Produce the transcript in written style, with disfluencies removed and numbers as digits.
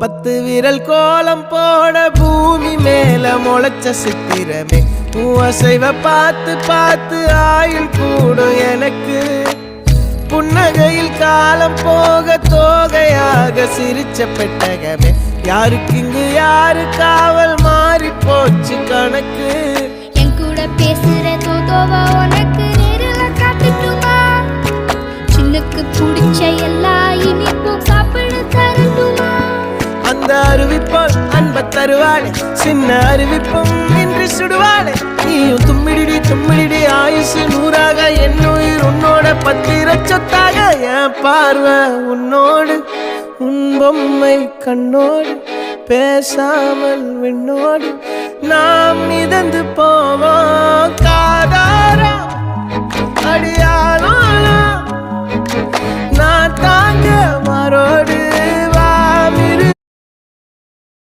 10 விரல் கோலம் போட பூமி மேல முளைச்ச சித்திரமே அசைவ பார்த்து பார்த்து ஆயுள் கூடும் எனக்கு புன்னகையில் காலம் போக தோகையாக சிரிச்ச பெட்டகமே யாருக்கு இங்கு யாரு காவல் மாறி போச்சு கணக்கு என் கூட பேசுற தோதோவா உனக்கு நேரில் காட்டுட்டுமா சின்னுக்கு பிடிச்ச எல்லா இனிப்பும் சாப்பிட தரட்டுமா அந்த அறிவிப்பால் அன்ப தருவாளே சின்ன அறிவிப்பும் இன்று சுடுவாளே நீயும் தும்மிடி தும்மிடி ஆயுசு 100ஆக என் உயிர் உன்னோட 10 சொத்தாக என் பார்வை உன்னோடு உன் பொம்மை கண்ணோடு பேசாமல் விண்ணோடு நாம் மிதந்து போவோம் காதாரா அடியாளோ நான் தாங்க மாறோடு